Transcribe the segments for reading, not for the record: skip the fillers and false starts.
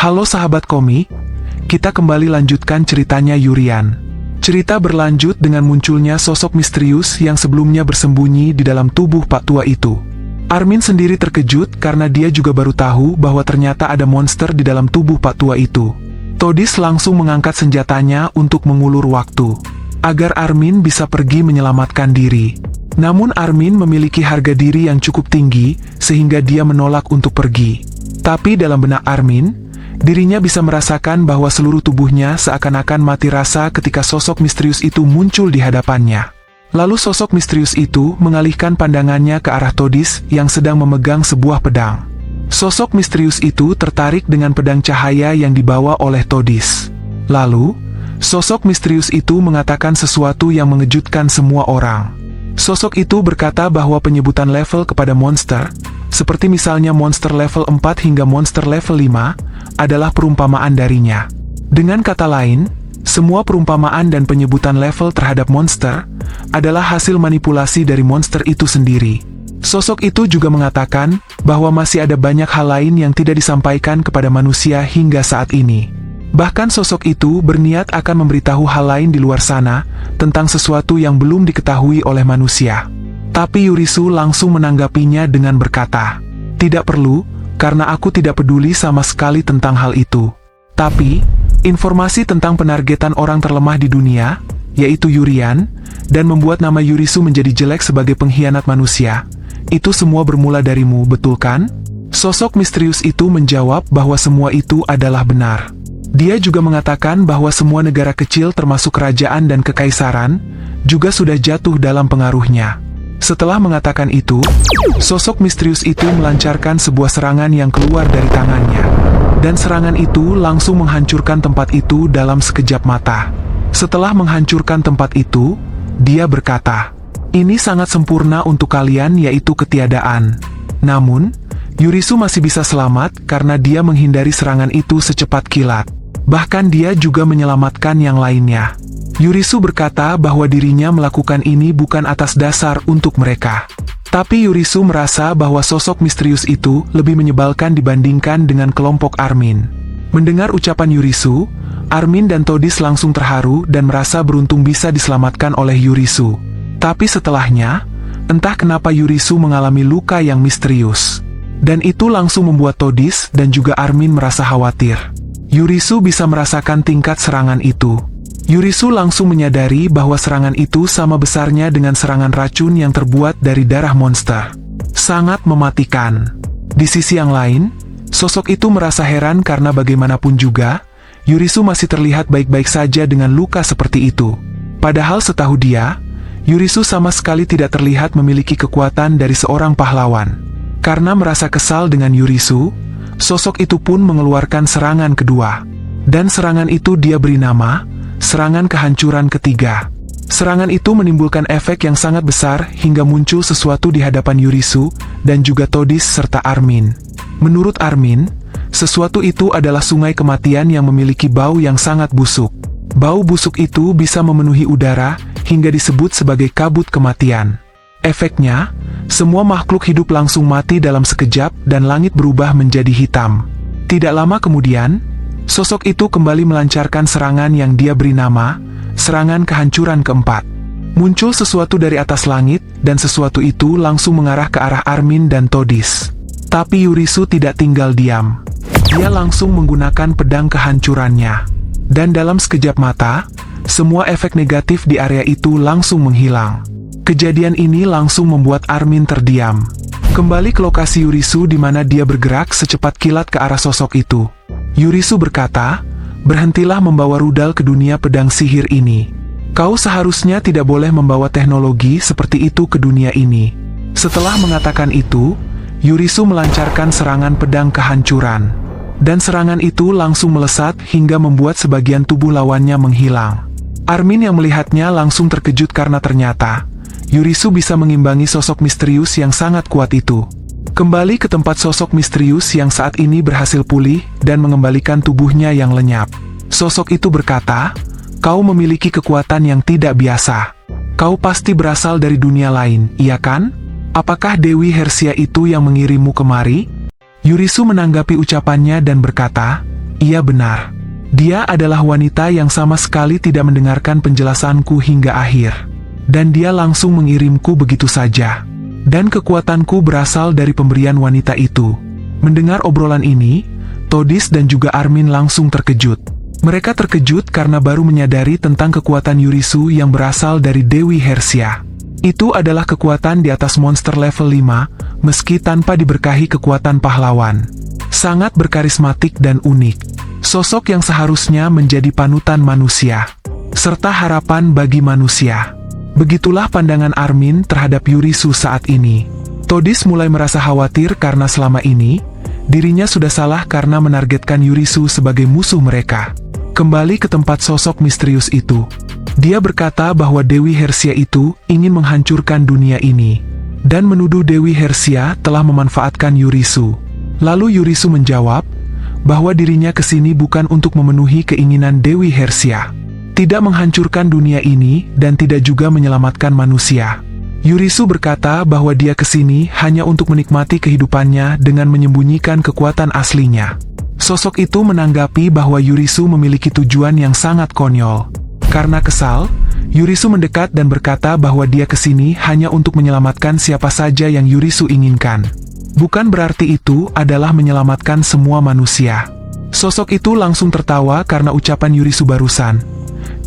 Halo sahabat komik, kita kembali lanjutkan ceritanya Yurian. Cerita berlanjut dengan munculnya sosok misterius yang sebelumnya bersembunyi di dalam tubuh Pak Tua itu. Armin sendiri terkejut karena dia juga baru tahu bahwa ternyata ada monster di dalam tubuh Pak Tua itu. Todis langsung mengangkat senjatanya untuk mengulur waktu, agar Armin bisa pergi menyelamatkan diri. Namun Armin memiliki harga diri yang cukup tinggi, sehingga dia menolak untuk pergi. Tapi dalam benak Armin, dirinya bisa merasakan bahwa seluruh tubuhnya seakan-akan mati rasa ketika sosok misterius itu muncul di hadapannya. Lalu sosok misterius itu mengalihkan pandangannya ke arah Todis yang sedang memegang sebuah pedang. Sosok misterius itu tertarik dengan pedang cahaya yang dibawa oleh Todis. Lalu, sosok misterius itu mengatakan sesuatu yang mengejutkan semua orang. Sosok itu berkata bahwa penyebutan level kepada monster, seperti misalnya monster level 4 hingga monster level 5, adalah perumpamaan darinya. Dengan kata lain, semua perumpamaan dan penyebutan level terhadap monster adalah hasil manipulasi dari monster itu sendiri. Sosok itu juga mengatakan bahwa masih ada banyak hal lain yang tidak disampaikan kepada manusia hingga saat ini. Bahkan sosok itu berniat akan memberitahu hal lain di luar sana tentang sesuatu yang belum diketahui oleh manusia. Tapi Yurisu langsung menanggapinya dengan berkata, "Tidak perlu, karena aku tidak peduli sama sekali tentang hal itu. Tapi, informasi tentang penargetan orang terlemah di dunia, yaitu Yurian, dan membuat nama Yurisu menjadi jelek sebagai pengkhianat manusia, itu semua bermula darimu, betul kan?" Sosok misterius itu menjawab bahwa semua itu adalah benar. Dia juga mengatakan bahwa semua negara kecil termasuk kerajaan dan kekaisaran, juga sudah jatuh dalam pengaruhnya. Setelah mengatakan itu, sosok misterius itu melancarkan sebuah serangan yang keluar dari tangannya. Dan serangan itu langsung menghancurkan tempat itu dalam sekejap mata. Setelah menghancurkan tempat itu, dia berkata, "Ini sangat sempurna untuk kalian, yaitu ketiadaan." Namun, Yurisu masih bisa selamat karena dia menghindari serangan itu secepat kilat. Bahkan dia juga menyelamatkan yang lainnya. Yurisu berkata bahwa dirinya melakukan ini bukan atas dasar untuk mereka. Tapi Yurisu merasa bahwa sosok misterius itu lebih menyebalkan dibandingkan dengan kelompok Armin. Mendengar ucapan Yurisu, Armin dan Todis langsung terharu dan merasa beruntung bisa diselamatkan oleh Yurisu. Tapi setelahnya, entah kenapa Yurisu mengalami luka yang misterius. Dan itu langsung membuat Todis dan juga Armin merasa khawatir. Yurisu bisa merasakan tingkat serangan itu. Yurisu langsung menyadari bahwa serangan itu sama besarnya dengan serangan racun yang terbuat dari darah monster. Sangat mematikan. Di sisi yang lain, sosok itu merasa heran karena bagaimanapun juga, Yurisu masih terlihat baik-baik saja dengan luka seperti itu. Padahal setahu dia, Yurisu sama sekali tidak terlihat memiliki kekuatan dari seorang pahlawan. Karena merasa kesal dengan Yurisu, sosok itu pun mengeluarkan serangan kedua. Dan serangan itu dia beri nama serangan kehancuran ketiga. Serangan itu menimbulkan efek yang sangat besar hingga muncul sesuatu di hadapan Yurisu dan juga Todis serta Armin. Menurut Armin, sesuatu itu adalah sungai kematian yang memiliki bau yang sangat busuk. Bau busuk itu bisa memenuhi udara hingga disebut sebagai kabut kematian. Efeknya, semua makhluk hidup langsung mati dalam sekejap dan langit berubah menjadi hitam. Tidak lama kemudian, sosok itu kembali melancarkan serangan yang dia beri nama serangan kehancuran keempat. Muncul sesuatu dari atas langit, dan sesuatu itu langsung mengarah ke arah Armin dan Todis. Tapi Yurisu tidak tinggal diam. Dia langsung menggunakan pedang kehancurannya. Dan dalam sekejap mata, semua efek negatif di area itu langsung menghilang. Kejadian ini langsung membuat Armin terdiam. Kembali ke lokasi Yurisu di mana dia bergerak secepat kilat ke arah sosok itu. Yurisu berkata, "Berhentilah membawa rudal ke dunia pedang sihir ini. Kau seharusnya tidak boleh membawa teknologi seperti itu ke dunia ini." Setelah mengatakan itu, Yurisu melancarkan serangan pedang kehancuran. Dan serangan itu langsung melesat hingga membuat sebagian tubuh lawannya menghilang. Armin yang melihatnya langsung terkejut karena ternyata Yurisu bisa mengimbangi sosok misterius yang sangat kuat itu. Kembali ke tempat sosok misterius yang saat ini berhasil pulih dan mengembalikan tubuhnya yang lenyap. Sosok itu berkata, "Kau memiliki kekuatan yang tidak biasa. Kau pasti berasal dari dunia lain, iya kan? Apakah Dewi Hersia itu yang mengirimmu kemari?" Yurisu menanggapi ucapannya dan berkata, Iya benar. Dia adalah wanita yang sama sekali tidak mendengarkan penjelasanku hingga akhir. Dan dia langsung mengirimku begitu saja. Dan kekuatanku berasal dari pemberian wanita itu. Mendengar obrolan ini, Todis dan juga Armin langsung terkejut. Mereka terkejut karena baru menyadari tentang kekuatan Yurisu yang berasal dari Dewi Hersia. Itu adalah kekuatan di atas monster level 5, meski tanpa diberkahi kekuatan pahlawan. Sangat berkarismatik dan unik. Sosok yang seharusnya menjadi panutan manusia, serta harapan bagi manusia. Begitulah pandangan Armin terhadap Yurisu saat ini. Todis mulai merasa khawatir karena selama ini, dirinya sudah salah karena menargetkan Yurisu sebagai musuh mereka. Kembali ke tempat sosok misterius itu. Dia berkata bahwa Dewi Hersia itu ingin menghancurkan dunia ini. Dan menuduh Dewi Hersia telah memanfaatkan Yurisu. Lalu Yurisu menjawab bahwa dirinya kesini bukan untuk memenuhi keinginan Dewi Hersia. Tidak menghancurkan dunia ini dan tidak juga menyelamatkan manusia. Yurisu berkata bahwa dia kesini hanya untuk menikmati kehidupannya dengan menyembunyikan kekuatan aslinya. Sosok itu menanggapi bahwa Yurisu memiliki tujuan yang sangat konyol. Karena kesal, Yurisu mendekat dan berkata bahwa dia kesini hanya untuk menyelamatkan siapa saja yang Yurisu inginkan. Bukan berarti itu adalah menyelamatkan semua manusia. Sosok itu langsung tertawa karena ucapan Yurisu barusan.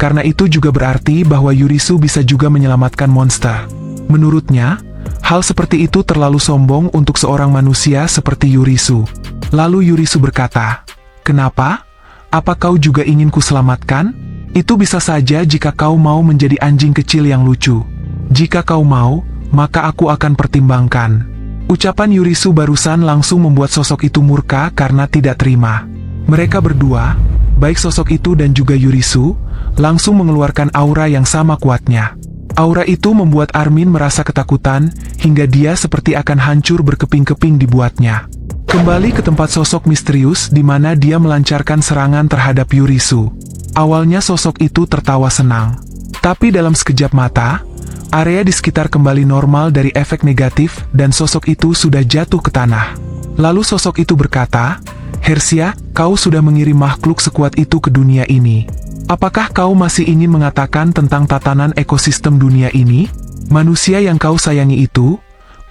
Karena itu juga berarti bahwa Yurisu bisa juga menyelamatkan monster. Menurutnya, hal seperti itu terlalu sombong untuk seorang manusia seperti Yurisu. Lalu Yurisu berkata, "Kenapa? Apa kau juga ingin kuselamatkan? Itu bisa saja jika kau mau menjadi anjing kecil yang lucu. Jika kau mau, maka aku akan pertimbangkan." Ucapan Yurisu barusan langsung membuat sosok itu murka karena tidak terima. Mereka berdua, baik sosok itu dan juga Yurisu, langsung mengeluarkan aura yang sama kuatnya. Aura itu membuat Armin merasa ketakutan, hingga dia seperti akan hancur berkeping-keping dibuatnya. Kembali ke tempat sosok misterius di mana dia melancarkan serangan terhadap Yurisu. Awalnya sosok itu tertawa senang. Tapi dalam sekejap mata, area di sekitar kembali normal dari efek negatif dan sosok itu sudah jatuh ke tanah. Lalu sosok itu berkata, "Hersia, kau sudah mengirim makhluk sekuat itu ke dunia ini. Apakah kau masih ingin mengatakan tentang tatanan ekosistem dunia ini? Manusia yang kau sayangi itu,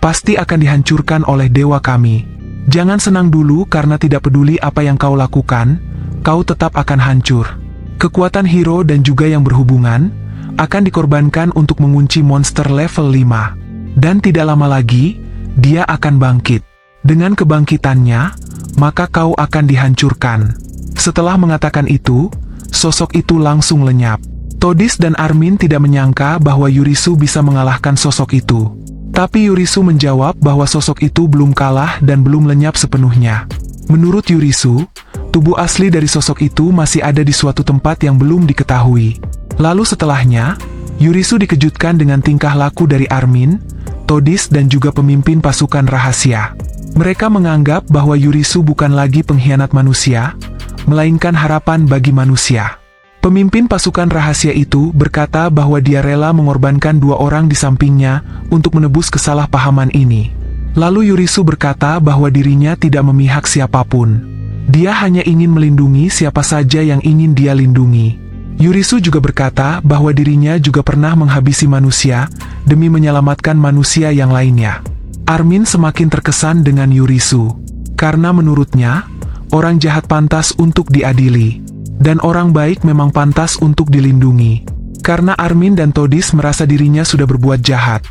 pasti akan dihancurkan oleh dewa kami. Jangan senang dulu karena tidak peduli apa yang kau lakukan, kau tetap akan hancur. Kekuatan hero dan juga yang berhubungan, akan dikorbankan untuk mengunci monster level 5. Dan tidak lama lagi, dia akan bangkit. Dengan kebangkitannya, maka kau akan dihancurkan." Setelah mengatakan itu, sosok itu langsung lenyap. Todis dan Armin tidak menyangka bahwa Yurisu bisa mengalahkan sosok itu. Tapi Yurisu menjawab bahwa sosok itu belum kalah dan belum lenyap sepenuhnya. Menurut Yurisu, tubuh asli dari sosok itu masih ada di suatu tempat yang belum diketahui. Lalu setelahnya, Yurisu dikejutkan dengan tingkah laku dari Armin, Todis dan juga pemimpin pasukan rahasia. Mereka menganggap bahwa Yurisu bukan lagi pengkhianat manusia, melainkan harapan bagi manusia. Pemimpin pasukan rahasia itu berkata bahwa dia rela mengorbankan 2 orang di sampingnya untuk menebus kesalahpahaman ini. Lalu Yurisu berkata bahwa dirinya tidak memihak siapapun. Dia hanya ingin melindungi siapa saja yang ingin dia lindungi. Yurisu juga berkata bahwa dirinya juga pernah menghabisi manusia demi menyelamatkan manusia yang lainnya. Armin semakin terkesan dengan Yurisu, karena menurutnya, orang jahat pantas untuk diadili, dan orang baik memang pantas untuk dilindungi. Karena Armin dan Todis merasa dirinya sudah berbuat jahat,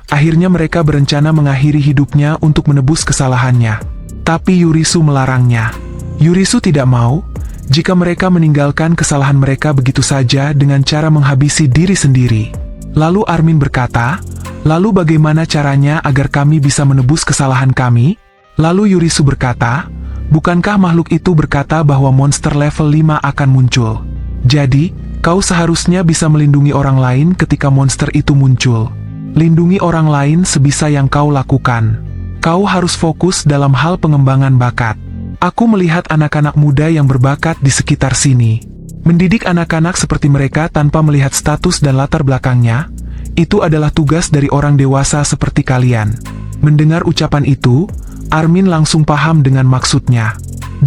akhirnya mereka berencana mengakhiri hidupnya untuk menebus kesalahannya. Tapi Yurisu melarangnya. Yurisu tidak mau, jika mereka meninggalkan kesalahan mereka begitu saja dengan cara menghabisi diri sendiri. Lalu Armin berkata, "Lalu bagaimana caranya agar kami bisa menebus kesalahan kami?" Lalu Yurisu berkata, "Bukankah makhluk itu berkata bahwa monster level 5 akan muncul? Jadi, kau seharusnya bisa melindungi orang lain ketika monster itu muncul. Lindungi orang lain sebisa yang kau lakukan. Kau harus fokus dalam hal pengembangan bakat. Aku melihat anak-anak muda yang berbakat di sekitar sini. Mendidik anak-anak seperti mereka tanpa melihat status dan latar belakangnya, itu adalah tugas dari orang dewasa seperti kalian." Mendengar ucapan itu, Armin langsung paham dengan maksudnya.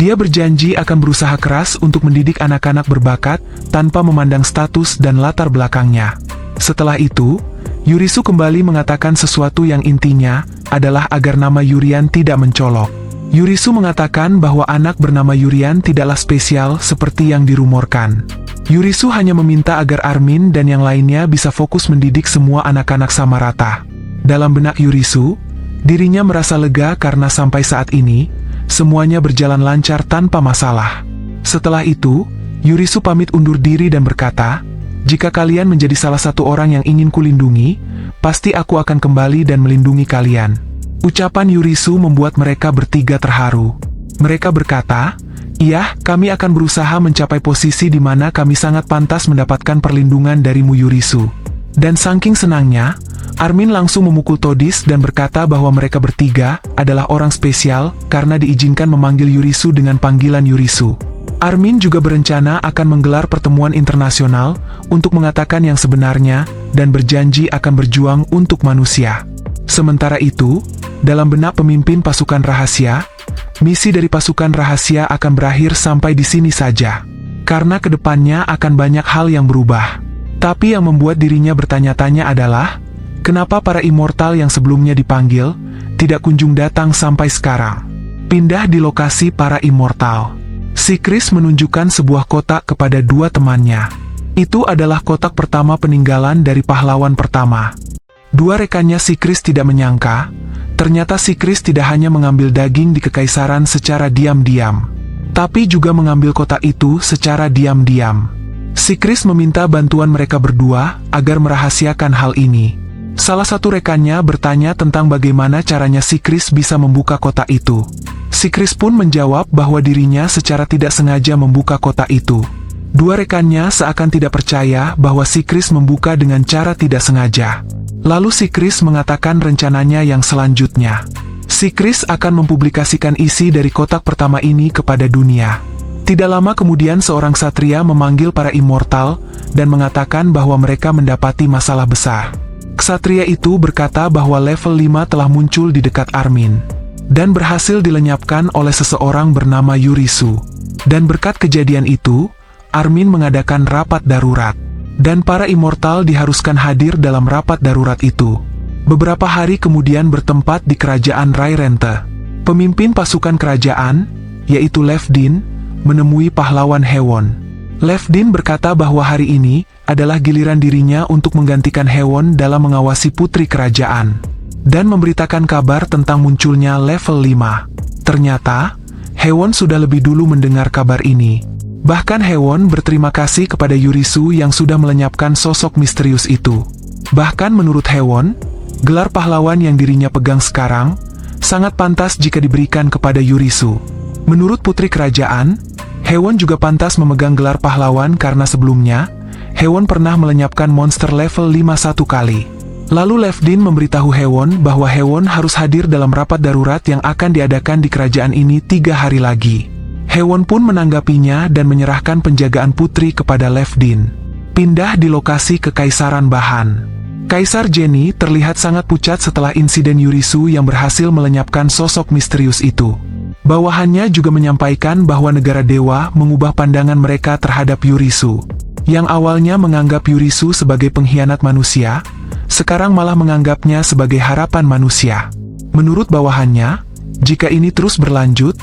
Dia berjanji akan berusaha keras untuk mendidik anak-anak berbakat tanpa memandang status dan latar belakangnya. Setelah itu, Yurisu kembali mengatakan sesuatu yang intinya adalah agar nama Yurian tidak mencolok. Yurisu mengatakan bahwa anak bernama Yurian tidaklah spesial seperti yang dirumorkan. Yurisu hanya meminta agar Armin dan yang lainnya bisa fokus mendidik semua anak-anak sama rata. Dalam benak Yurisu, dirinya merasa lega karena sampai saat ini, semuanya berjalan lancar tanpa masalah. Setelah itu, Yurisu pamit undur diri dan berkata, "Jika kalian menjadi salah satu orang yang ingin kulindungi, pasti aku akan kembali dan melindungi kalian." Ucapan Yurisu membuat mereka bertiga terharu. Mereka berkata, "Iya, kami akan berusaha mencapai posisi di mana kami sangat pantas mendapatkan perlindungan darimu Yurisu." Dan saking senangnya, Armin langsung memukul Todis dan berkata bahwa mereka bertiga adalah orang spesial karena diizinkan memanggil Yurisu dengan panggilan Yurisu. Armin juga berencana akan menggelar pertemuan internasional untuk mengatakan yang sebenarnya dan berjanji akan berjuang untuk manusia. Sementara itu, dalam benak pemimpin pasukan rahasia, misi dari pasukan rahasia akan berakhir sampai di sini saja. Karena kedepannya akan banyak hal yang berubah. Tapi yang membuat dirinya bertanya-tanya adalah, kenapa para immortal yang sebelumnya dipanggil, tidak kunjung datang sampai sekarang? Pindah di lokasi para immortal. Si Chris menunjukkan sebuah kotak kepada dua temannya. Itu adalah kotak pertama peninggalan dari pahlawan pertama. Dua rekannya si Chris tidak menyangka, ternyata si Chris tidak hanya mengambil daging di kekaisaran secara diam-diam, tapi juga mengambil kotak itu secara diam-diam. Si Chris meminta bantuan mereka berdua agar merahasiakan hal ini. Salah satu rekannya bertanya tentang bagaimana caranya si Chris bisa membuka kotak itu. Si Chris pun menjawab bahwa dirinya secara tidak sengaja membuka kotak itu. Dua rekannya seakan tidak percaya bahwa si Chris membuka dengan cara tidak sengaja. Lalu si Chris mengatakan rencananya yang selanjutnya. Si Chris akan mempublikasikan isi dari kotak pertama ini kepada dunia. Tidak lama kemudian seorang ksatria memanggil para immortal dan mengatakan bahwa mereka mendapati masalah besar. Ksatria itu berkata bahwa level 5 telah muncul di dekat Armin dan berhasil dilenyapkan oleh seseorang bernama Yurisu. Dan berkat kejadian itu, Armin mengadakan rapat darurat. Dan para immortal diharuskan hadir dalam rapat darurat itu. Beberapa hari kemudian bertempat di kerajaan Rairente. Pemimpin pasukan kerajaan, yaitu Levdin, menemui pahlawan Hewon. Levdin berkata bahwa hari ini adalah giliran dirinya untuk menggantikan Hewon dalam mengawasi putri kerajaan. Dan memberitakan kabar tentang munculnya level 5. Ternyata, Hewon sudah lebih dulu mendengar kabar ini. Bahkan Hewon berterima kasih kepada Yurisu yang sudah melenyapkan sosok misterius itu. Bahkan menurut Hewon, gelar pahlawan yang dirinya pegang sekarang, sangat pantas jika diberikan kepada Yurisu. Menurut putri kerajaan, Hewon juga pantas memegang gelar pahlawan karena sebelumnya, Hewon pernah melenyapkan monster level 5 satu kali. Lalu Levdin memberitahu Hewon bahwa Hewon harus hadir dalam rapat darurat yang akan diadakan di kerajaan ini 3 hari lagi. Hewon pun menanggapinya dan menyerahkan penjagaan putri kepada Levdin. Pindah di lokasi Kekaisaran Bahan. Kaisar Jenny terlihat sangat pucat setelah insiden Yurisu yang berhasil melenyapkan sosok misterius itu. Bawahannya juga menyampaikan bahwa negara dewa mengubah pandangan mereka terhadap Yurisu. Yang awalnya menganggap Yurisu sebagai pengkhianat manusia, sekarang malah menganggapnya sebagai harapan manusia. Menurut bawahannya, jika ini terus berlanjut,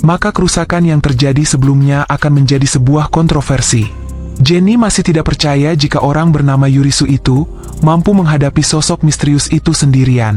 maka kerusakan yang terjadi sebelumnya akan menjadi sebuah kontroversi. Jenny masih tidak percaya jika orang bernama Yurisu itu mampu menghadapi sosok misterius itu sendirian.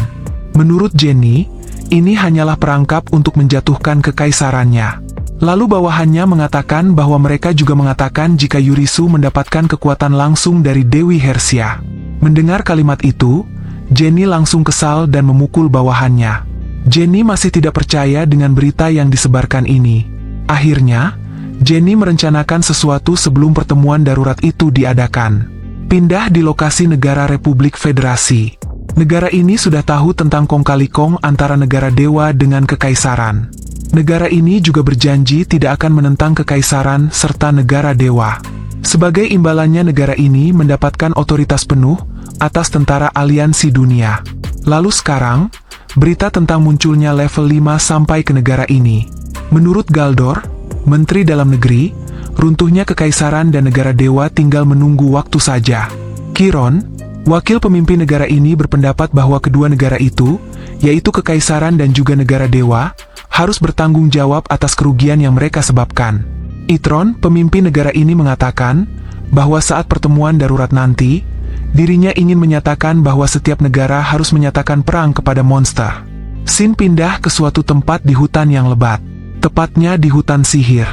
Menurut Jenny, ini hanyalah perangkap untuk menjatuhkan kekaisarannya. Lalu bawahannya mengatakan bahwa mereka juga mengatakan jika Yurisu mendapatkan kekuatan langsung dari Dewi Hersia. Mendengar kalimat itu, Jenny langsung kesal dan memukul bawahannya. Jenny masih tidak percaya dengan berita yang disebarkan ini. Akhirnya, Jenny merencanakan sesuatu sebelum pertemuan darurat itu diadakan. Pindah di lokasi negara Republik Federasi. Negara ini sudah tahu tentang kong kali kong antara negara dewa dengan kekaisaran. Negara ini juga berjanji tidak akan menentang kekaisaran serta negara dewa. Sebagai imbalannya negara ini mendapatkan otoritas penuh atas tentara aliansi dunia. Lalu sekarang, berita tentang munculnya level 5 sampai ke negara ini. Menurut Galdor, Menteri Dalam Negeri, runtuhnya kekaisaran dan negara dewa tinggal menunggu waktu saja. Chiron, wakil pemimpin negara ini berpendapat bahwa kedua negara itu, yaitu kekaisaran dan juga negara dewa, harus bertanggung jawab atas kerugian yang mereka sebabkan. Itron, pemimpin negara ini mengatakan, bahwa saat pertemuan darurat nanti, dirinya ingin menyatakan bahwa setiap negara harus menyatakan perang kepada monster. Sin pindah ke suatu tempat di hutan yang lebat, tepatnya di hutan sihir.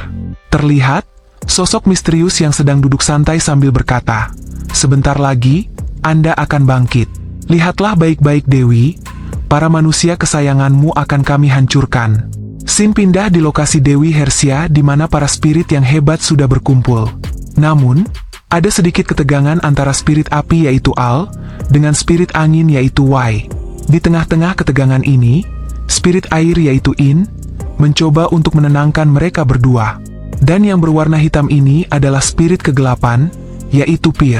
Terlihat, sosok misterius yang sedang duduk santai sambil berkata, "Sebentar lagi, Anda akan bangkit. Lihatlah baik-baik Dewi, para manusia kesayanganmu akan kami hancurkan." Sin pindah di lokasi Dewi Hersia di mana para spirit yang hebat sudah berkumpul. Namun, ada sedikit ketegangan antara spirit api yaitu Al, dengan spirit angin yaitu Wai. Di tengah-tengah ketegangan ini, spirit air yaitu In, mencoba untuk menenangkan mereka berdua. Dan yang berwarna hitam ini adalah spirit kegelapan, yaitu Pir.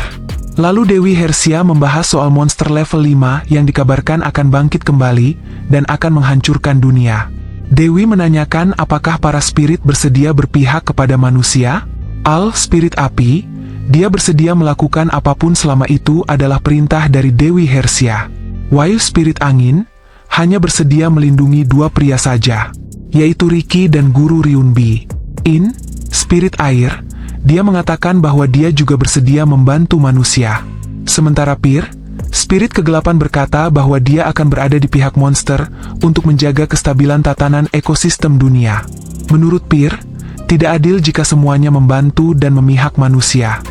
Lalu Dewi Hersia membahas soal monster level 5 yang dikabarkan akan bangkit kembali dan akan menghancurkan dunia. Dewi menanyakan apakah para spirit bersedia berpihak kepada manusia? Al, spirit api, dia bersedia melakukan apapun selama itu adalah perintah dari Dewi Hersia. Wayu, spirit angin, hanya bersedia melindungi dua pria saja, yaitu Riki dan Guru Ryunbi. In, spirit air, dia mengatakan bahwa dia juga bersedia membantu manusia. Sementara Pir, spirit kegelapan berkata bahwa dia akan berada di pihak monster untuk menjaga kestabilan tatanan ekosistem dunia. Menurut Pir, tidak adil jika semuanya membantu dan memihak manusia.